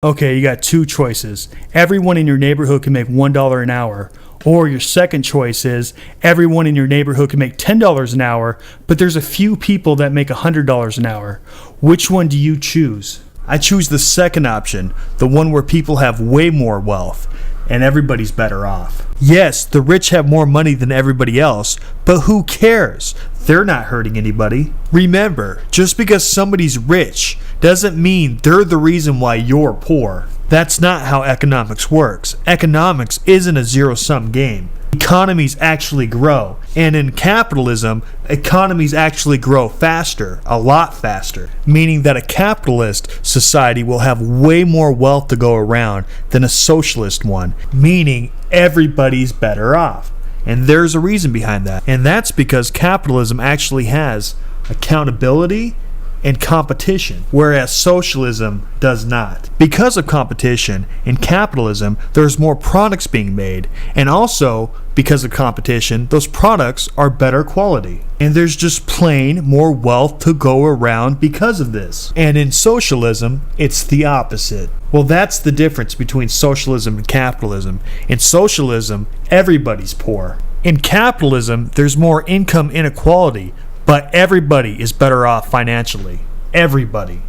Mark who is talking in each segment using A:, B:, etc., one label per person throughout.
A: Okay, you got two choices. Everyone in your neighborhood can make $1 an hour. Or your second choice is everyone in your neighborhood can make $10 an hour, but there's a few people that make $100 an hour. Which one do you choose? I choose the second option, the one where people have way more wealth and everybody's better off. Yes, the rich have more money than everybody else, but who cares? They're not hurting anybody. Remember, just because somebody's rich doesn't mean they're the reason why you're poor. That's not how economics works. Economics isn't a zero-sum game. Economies actually grow. And in capitalism, economies actually grow faster, a lot faster. Meaning that a capitalist society will have way more wealth to go around than a socialist one. Meaning everybody's better off. And there's a reason behind that. And that's because capitalism actually has accountability and competition, whereas socialism does not. Because of competition, in capitalism, there's more products being made, and also, because of competition, those products are better quality. And there's just plain more wealth to go around because of this. And in socialism, it's the opposite. Well, that's the difference between socialism and capitalism. In socialism, everybody's poor. In capitalism, there's more income inequality, but everybody is better off financially. Everybody.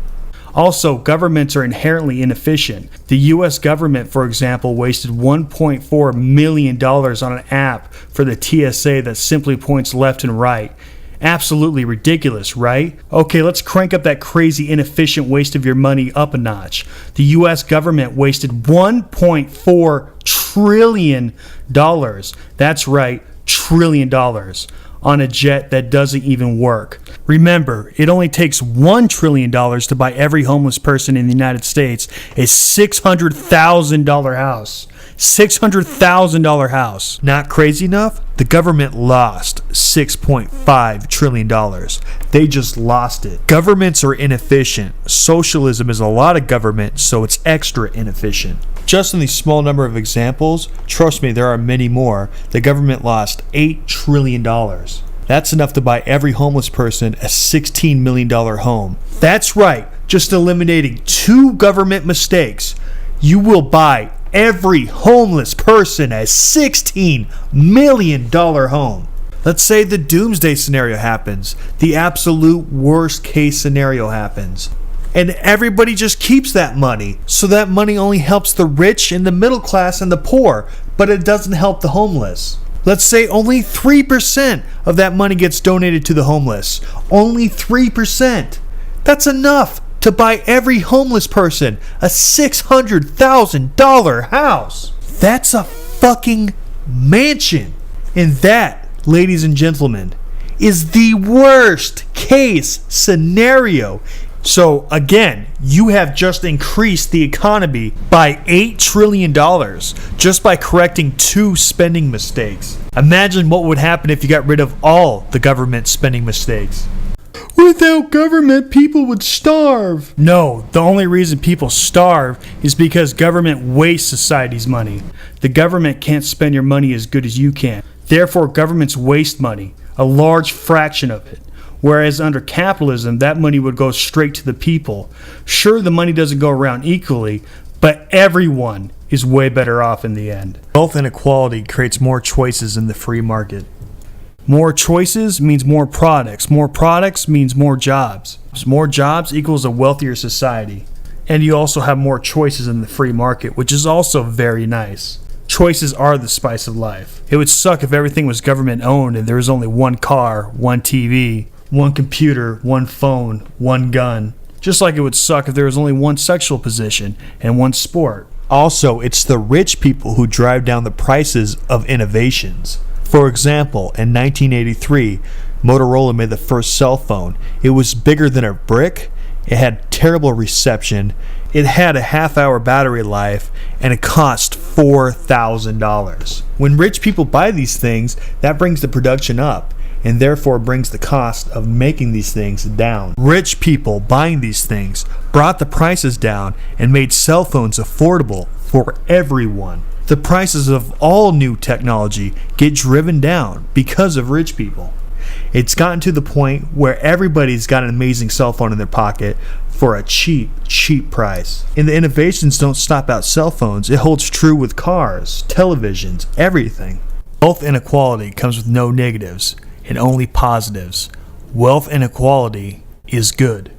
A: Also, governments are inherently inefficient. The US government, for example, wasted $1.4 million on an app for the TSA that simply points left and right. Absolutely ridiculous, right? Okay, let's crank up that crazy inefficient waste of your money up a notch. The US government wasted $1.4 trillion. That's right, $trillion. On a jet that doesn't even work. Remember, it only takes $1 trillion to buy every homeless person in the United States a $600,000 house. $600,000 house. Not crazy enough? The government lost $6.5 trillion. They just lost it. Governments are inefficient. Socialism is a lot of government, so it's extra inefficient. Just in these small number of examples, trust me, there are many more. The government lost $8 trillion. That's enough to buy every homeless person a $16 million home. That's right, just eliminating 2 government mistakes. You will buy every homeless person a $16 million home. Let's say the doomsday scenario happens. The absolute worst case scenario happens. And everybody just keeps that money. So that money only helps the rich and the middle class and the poor, but it doesn't help the homeless. Let's say only 3% of that money gets donated to the homeless. Only 3%. That's enough to buy every homeless person a $600,000 house. That's a fucking mansion. And that, ladies and gentlemen, is the worst case scenario. So again, you have just increased the economy by $8 trillion just by correcting 2 spending mistakes. Imagine what would happen if you got rid of all the government spending mistakes. Without government, people would starve. No, the only reason people starve is because government wastes society's money. The government can't spend your money as good as you can. Therefore, governments waste money, a large fraction of it. Whereas under capitalism, that money would go straight to the people. Sure, the money doesn't go around equally, but everyone is way better off in the end. Wealth inequality creates more choices in the free market. More choices means more products. More products means more jobs. More jobs equals a wealthier society. And you also have more choices in the free market, which is also very nice. Choices are the spice of life. It would suck if everything was government owned and there was only one car, one TV, one computer, one phone, one gun. Just like it would suck if there was only one sexual position and one sport. Also, it's the rich people who drive down the prices of innovations. For example, in 1983, Motorola made the first cell phone. It was bigger than a brick, it had terrible reception, it had a half-hour battery life, and it cost $4,000. When rich people buy these things, that brings the production up, and therefore brings the cost of making these things down. Rich people buying these things brought the prices down and made cell phones affordable for everyone. The prices of all new technology get driven down because of rich people. It's gotten to the point where everybody's got an amazing cell phone in their pocket for a cheap, cheap price. And the innovations don't stop at cell phones. It holds true with cars, televisions, everything. Wealth inequality comes with no negatives and only positives. Wealth inequality is good.